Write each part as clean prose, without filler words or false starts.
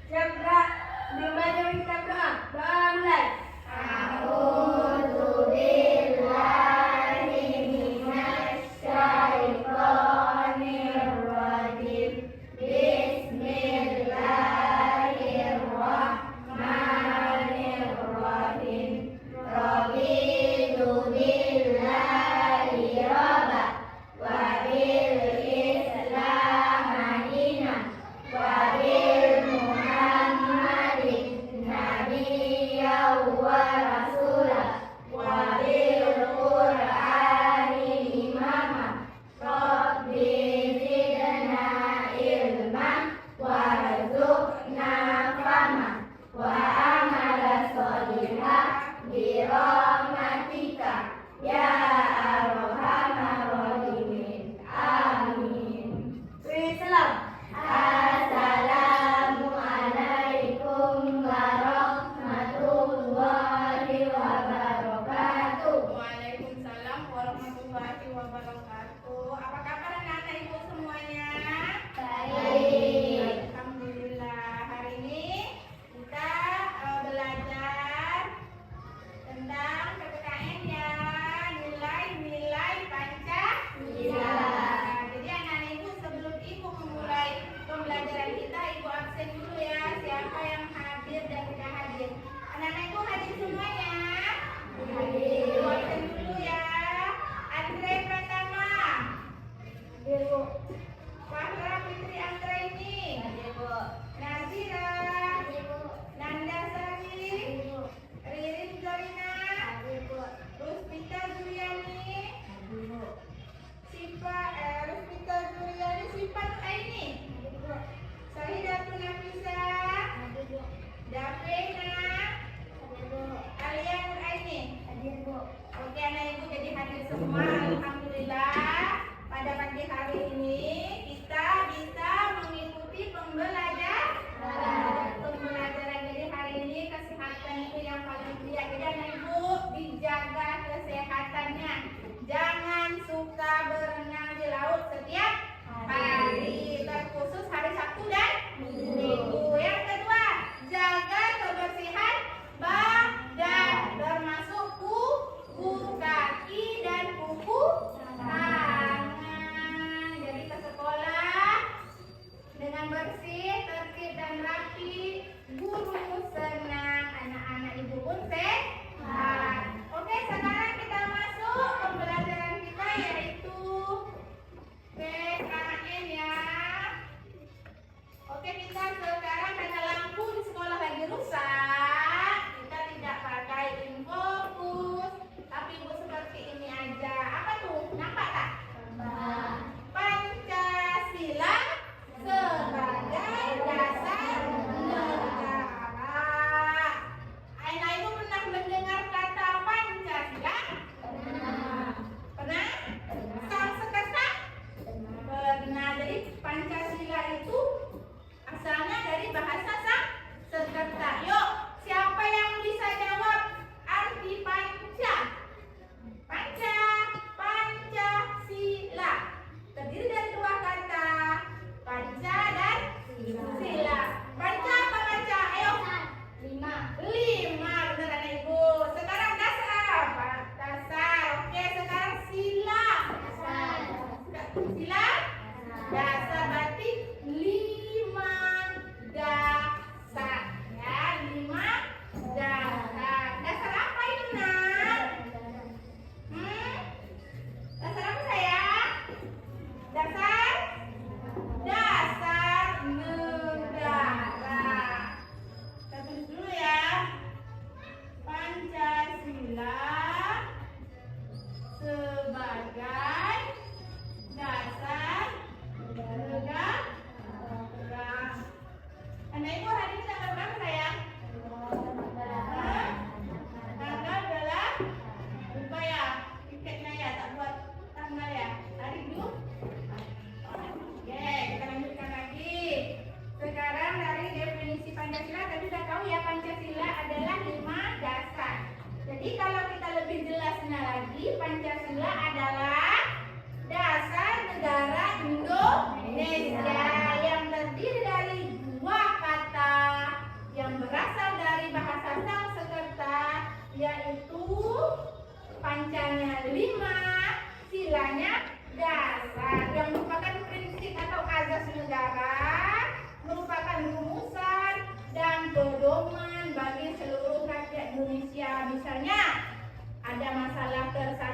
Siap gerak, dimana kita berdoa? Doa mulai. Waalaikumsalam warahmatullahi wabarakatuh. Apa kabar anak-anak ibu semuanya? Baik. Alhamdulillah. Hari ini kita belajar tentang PPKN ya, nilai-nilai Pancasila. Jadi anak-anak ibu sebelum ibu memulai pembelajaran kita, ibu absen dulu ya. Siapa yang hadir dan tidak hadir? Anak-anak ibu hadir semua ya? Hadir. Ibu absen dulu ya. Andre Pratama. Hadir bu. Fahra Fitri Anggraini. Hadir bu. Nazira. Hadir bu. Nanda Sari. Hadir bu. Ririn Zorina. Hadir bu. Ruspita Juliani. Hadir bu. Ruspita Juliani Sifat Aini. Hadir bu. Sahidatun Nafisa. Hadir bu. Davena. Hadir bu. Alia Nur Aini. Hadir bu. Oke anak ibu jadi hadir semua. Alhamdulillah pada pagi hari ini kita bisa mengikuti pembelajaran. Jadi hari ini kesehatan itu yang paling penting. Jadi anak ibu dijaga kesehatannya. Jangan suka berenang di laut setiap hari, terkhusus hari Sabtu dan Minggu. Yang kedua, jaga kebersihan badan, termasuk kuku, kaki, dan kuku tangan. Jadi ke sekolah dengan bersih, tertib, dan rapi. Guru senang, anak-anak ibu pun sehat. Oke, sekarang kita masuk pembelajaran kita yaitu PKN ya. Oke, kita sekarang karena lampu di sekolah lagi rusak, kita tidak pakai infocus, tapi ibu seperti ini aja. Apa tuh? Nampak tak? Pancasila sebagai dasar negara. Aina ibu pernah mendengar kata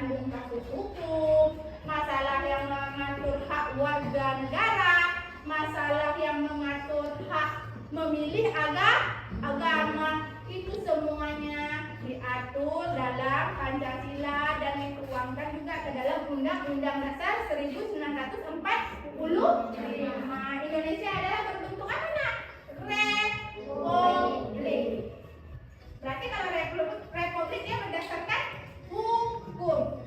menyandung kasus hukum, masalah yang mengatur hak warga negara, masalah yang mengatur hak memilih agama, itu semuanya diatur dalam Pancasila dan dituangkan juga ke dalam Undang-Undang Dasar 1945. Indonesia adalah berbentuk apa, Nak? Republik. Berarti kalau republik dia berdasarkan hukum.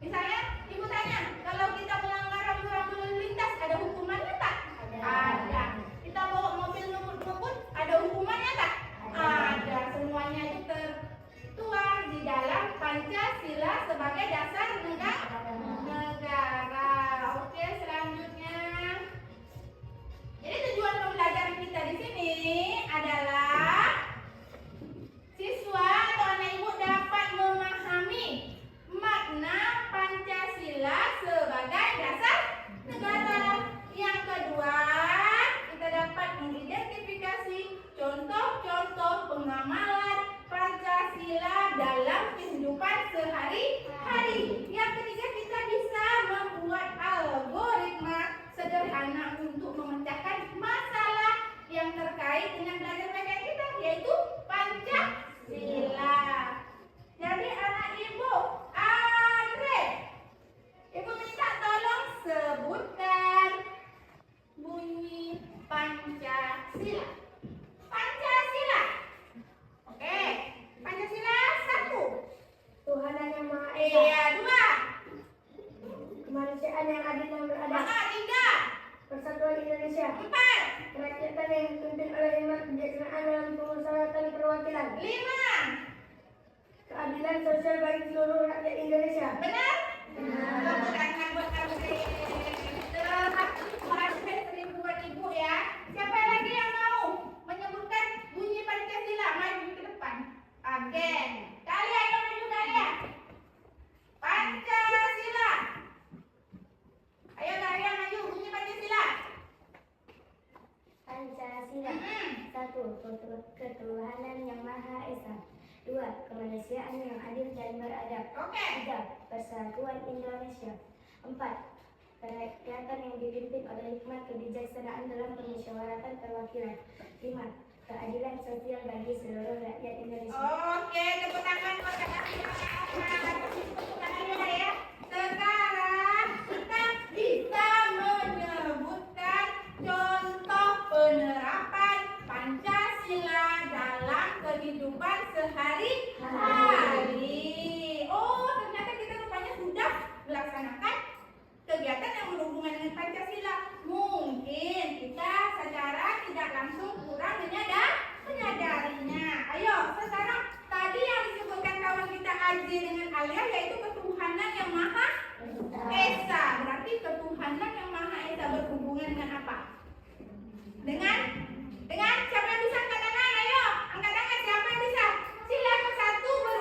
Misalnya ibu tanya, kalau kita melanggar rambu-rambu lalu lintas ada hukumannya tak? Ada. Kita bawa mobil ngebut, ada hukumannya tak? Ada. Semuanya itu tertuang di dalam Pancasila sebagai dasar negara. Oke, selanjutnya. Jadi tujuan pembelajaran kita di sini adalah siswa atau anak ibu dapat memahami makna Pancasila sebagai dasar negara. Yang kedua, kita dapat mengidentifikasi contoh-contoh pengamalan Pancasila dalam kehidupan sehari-hari. Yang ketiga, kita bisa membuat algoritma sederhana untuk memecahkan masalah yang terkait dengan belajar PKN kita, yaitu Pancasila. Jadi anak ibu, Andre, ibu minta tolong sebutkan bunyi Pancasila. Pancasila. Oke, Pancasila 1. Tuhan yang Maha Esa. Iya, 2. Kemanusiaan yang adil dan beradab. 3. Persatuan Indonesia. 4. Kerakyatan yang dipimpin oleh hikmat kebijaksanaan dalam pemusyawaratan perwakilan. 5. Keadilan sosial bagi seluruh rakyat Indonesia. Benar? Tepuk tangan buat Andre. Terima buat ibu ya. Siapa lagi yang mau menyebutkan bunyi Pancasila? Maju ke depan. Again. Kalian yang maju kalian. Pancasila. Ayo kalian maju bunyi Pancasila. Pancasila. 1. Ketuhanan yang Maha Esa. 2. Kemanusiaan yang adil dan beradab. Oke. 3. Persatuan Indonesia. 4. Kerakyatan yang dipimpin oleh hikmat kebijaksanaan dalam pemusyawaratan perwakilan. 5. Keadilan sosial bagi seluruh rakyat Indonesia. Oke, tepuk tangan buat tepuk tangan ya. Sekarang kita bisa menyebutkan contoh penerapan Pancasila dalam kehidupan sehari-hari. Oh, ternyata kita rupanya sudah melaksanakan kegiatan yang berhubungan dengan Pancasila. Mungkin kita secara tidak langsung kurang menyadarinya. Ayo, sekarang tadi yang disebutkan kawan kita Aji dengan Alia yaitu ketuhanan yang Maha Esa. Berarti ketuhanan yang Maha Esa berhubungan dengan apa? Dengan siapa yang bisa angkat tangan? Ayo, angkat tangan siapa yang bisa? Silakan. 1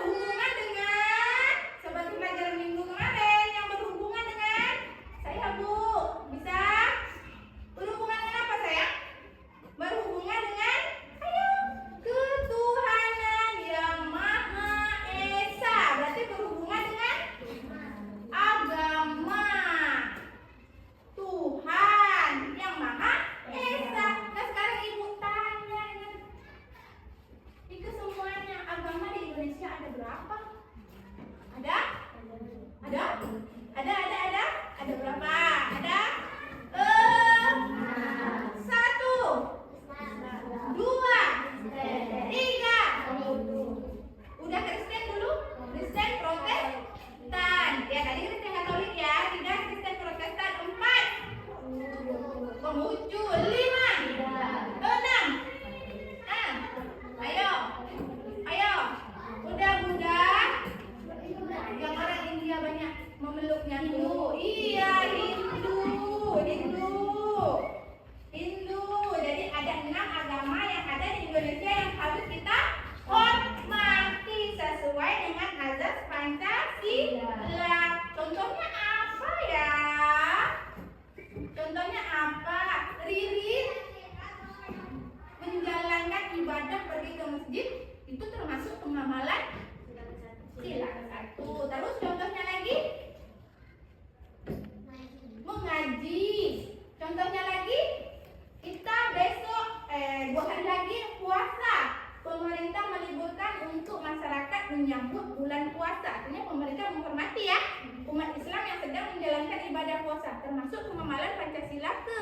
dua hari lagi puasa. Pemerintah meliburkan untuk masyarakat menyambut bulan puasa. Artinya pemerintah menghormati ya umat Islam yang sedang menjalankan ibadah puasa, termasuk pengamalan Pancasila ke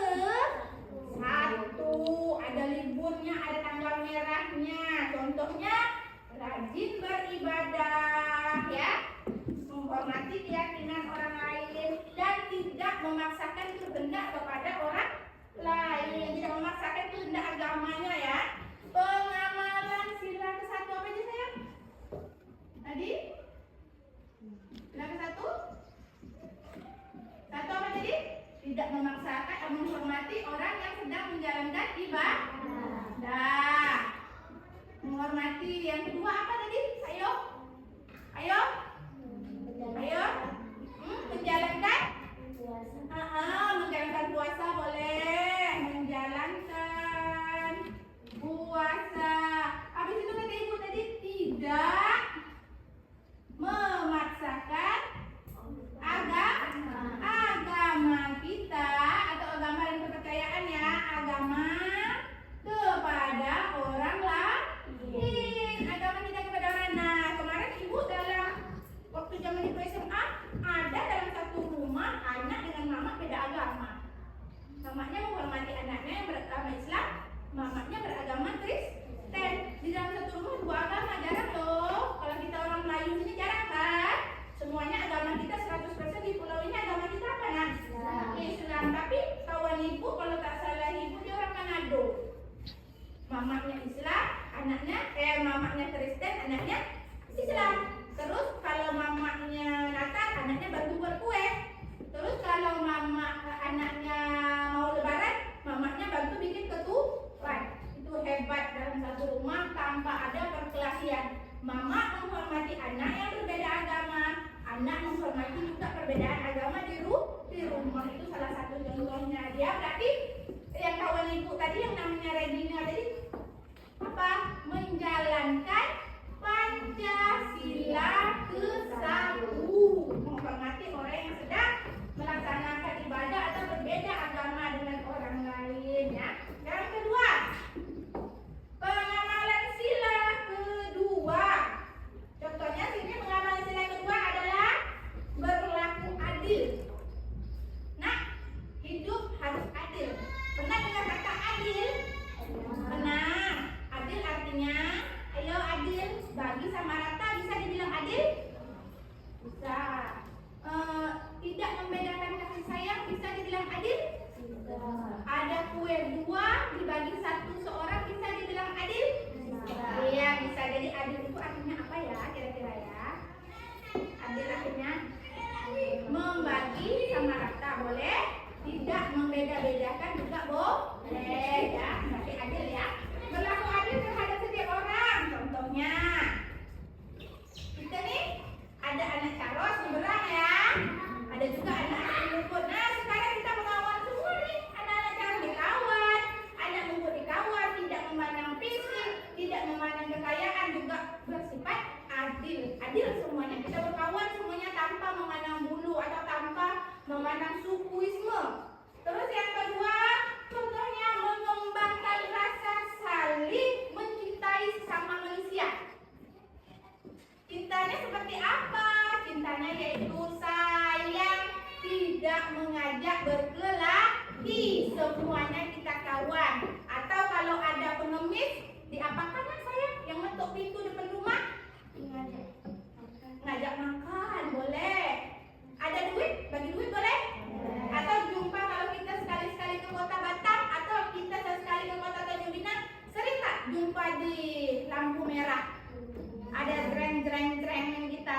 satu. Ada liburnya, ada tanggal merahnya. Contohnya rajin beribadah ya, menghormati keyakinan orang lain dan tidak memaksakan kehendak kepada orang lain, tidak memaksakan kehendak agamanya ya. Pengamalan sila ke-1 apa aja sayang? Tadi? Sila ke-1? Satu apa tadi? Tidak memaksakan, menghormati orang yang sedang menjalankan ibadah. Menghormati. Yang kedua apa tadi? Ayo. Ayo. Ayo. Menjalankan? Menjalankan puasa boleh. Menjalankan puasa. Habis itu kata ibu tadi tidak memaksakan agama kita atau agama dan kepercayaan ya, agama kepada orang lain, agama kita kepada orang. Nah, kemarin ibu dalam waktu zaman ibu SMA ada dalam satu rumah anak dengan mama beda agama. Mamanya menghormati anaknya yang beragama Islam, mamanya beragama Kristen. Di dalam satu rumah dua agama, jarang loh. Kalau kita orang Melayu sini jarang kan? Semuanya agama kita 100% di pulau ini agama kita apa nak? Islam. Tapi kawan ibu kalau tak salah ibu dia orang Manado. Mamanya Islam, mamanya Kristen, anaknya Islam. Terus kalau mamanya Natal, anaknya bantu buat kue. Terus kalau anaknya mau lebaran, mamanya bantu bikin ketupat. Itu hebat dalam satu rumah tanpa ada perkelahian. Mama menghormati anak yang berbeda agama, anak menghormati juga perbedaan agama di rumah. Itu salah satu contohnya. Dia berarti yang kawan ibu tadi yang namanya Regina tadi apa? Menjalankan Pancasila ke-1, menghormati orang yang sedang melaksanakan ibadah atau berbeda agama dengan orang lain ya. Yang kedua, pengamalan sila kedua. Contohnya sini pengamalan sila kedua adalah berlaku adil. Nah, hidup harus adil. Pernah dengar kata adil? Pernah. Adil artinya, ayo adil, bagi sama rata, bisa dibilang adil? Bisa. Tidak membedakan kasih sayang, bisa dibilang adil? Ada kue dua dibagi satu seorang, bisa dibilang adil? Iya, bisa. Jadi adil itu artinya apa ya kira-kira ya? Adil artinya membagi sama rata, boleh? Tidak membeda-bedakan juga boleh ya. Berarti adil ya. Berlaku adil terhadap setiap orang. Contohnya kita nih ada anak caros seberang ya. Ada juga anak-anak luput. Nah, sekarang kita mengawal semua nih. Anak-anak caros dikawal, anak luput dikawal, tidak memandang fisik, tidak memandang kekayaan, juga bersifat adil. Adil semuanya. Kita berkawan semuanya tanpa memandang bulu atau tanpa memandang sukuisme. Terus yang kedua, contohnya mengembangkan rasa saling mencintai sesama manusia. Cintanya seperti apa? Cintanya yaitu sayang, tidak mengajak berkelahi, semuanya kita kawan. Atau kalau ada pengemis, diapakan ya sayang? Yang ngetuk pintu depan rumah? Ngajak makan, boleh. Ada duit? Bagi duit boleh? Atau jumpa kalau kita sekali-sekali ke kota Batam atau kita sekali ke kota Tanjung Pinang, sering tak jumpa di lampu merah? Ada jreng-jreng kita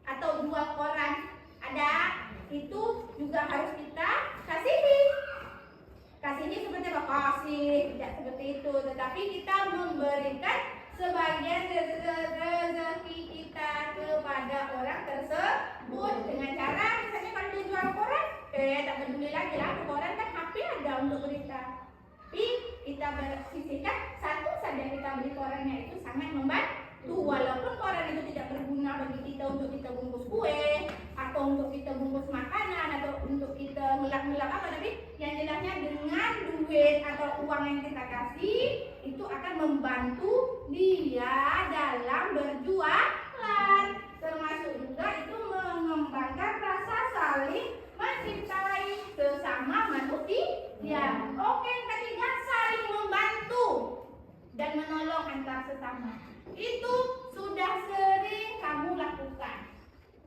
atau jual koran, ada, itu juga harus kita kasihi. Kasihi seperti apa? Kasih, tidak seperti itu, tetapi kita memberikan sebagian rezeki kita kepada orang tersebut dengan cara misalnya kalau dia jual koran, tak peduli lagi lah, koran kan HP ada untuk berita. Tapi kita bersisihkan satu saja kita beli korannya, itu sangat membantu. Walaupun koran itu tidak berguna bagi kita untuk kita bungkus kue atau untuk kita bungkus makanan atau untuk kita melap-melap apa, tapi yang jelasnya dengan duit atau uang yang kita kasih membantu dia dalam berjualan. Termasuk juga itu mengembangkan rasa saling mencintai sesama manusia. Oke, yang ketiga saling membantu dan menolong antar sesama. Itu sudah sering kamu lakukan.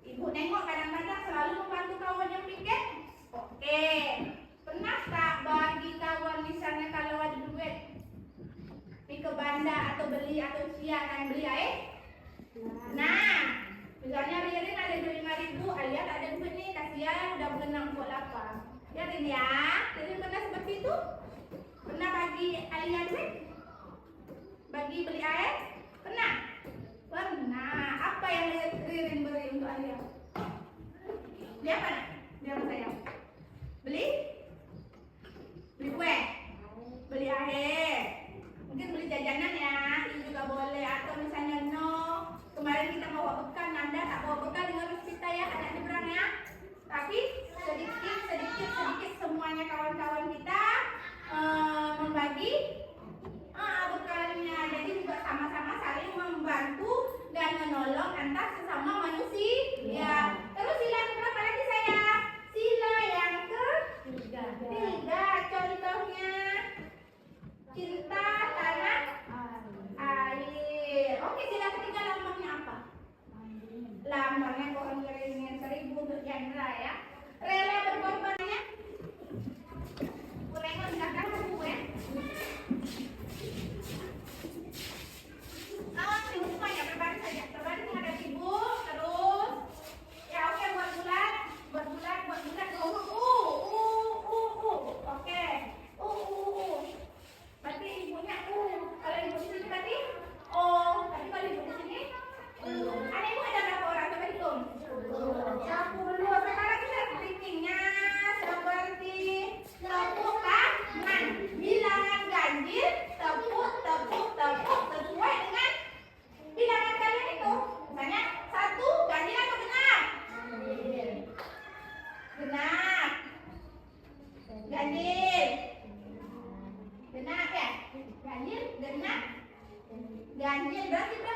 Ibu nengok kadang-kadang selalu membantu kawan yang piket. Oke, pernah tak bagi kawan misalnya kalau ada duit pergi ke bandar atau beli atau siapkan beli air? Nah, misalnya Ririn ada duit 5.000, Alia tak ada duit nih, kasihan udah berenang buat lapar. Ya Rin ya, Ririn pernah seperti itu? Pernah bagi Alia duit? Bagi beli air? Pernah? Pernah. Apa yang Ririn beri untuk Alia? Dia apa? Dia apa sayang? Beli? Beli kue? Beli air? Mungkin beli jajanan ya, itu juga boleh. Atau misalnya kemarin kita bawa bekal, Nanda tak bawa bekal dengan kita ya, anak nyebrang ya. Tapi sedikit semuanya kawan-kawan kita membagi bekalnya. Jadi juga sama-sama saling membantu dan menolong antar sesama manusia. Terus sila yang berapa lagi saya? Sila yang ketiga. Contohnya cinta tanah air. Oke, sila ketiga lambangnya apa? Lambangnya pohon keringin 1000 untuk Chandra ya. Rela berkorbannya. Kurang enggak buku ya. Semuanya berbaris saja. Berbaris menghadap ibu. Terus ya oke buat bulat. Oke. Berarti ibunya kalau ibu di sini berarti tapi kalau ibu di sini ada ibu ada berapa orang? Coba hitung. 10. Sekarang kita pikirnya seperti tepuk tangan. Bilangan ganjil, tepuk sesuai dengan bilangan kalian itu. Misalnya 1 ganjil atau genap? Genap. Ganjil. Genap ya? Ganjil, genap. Ganjil berarti berapa?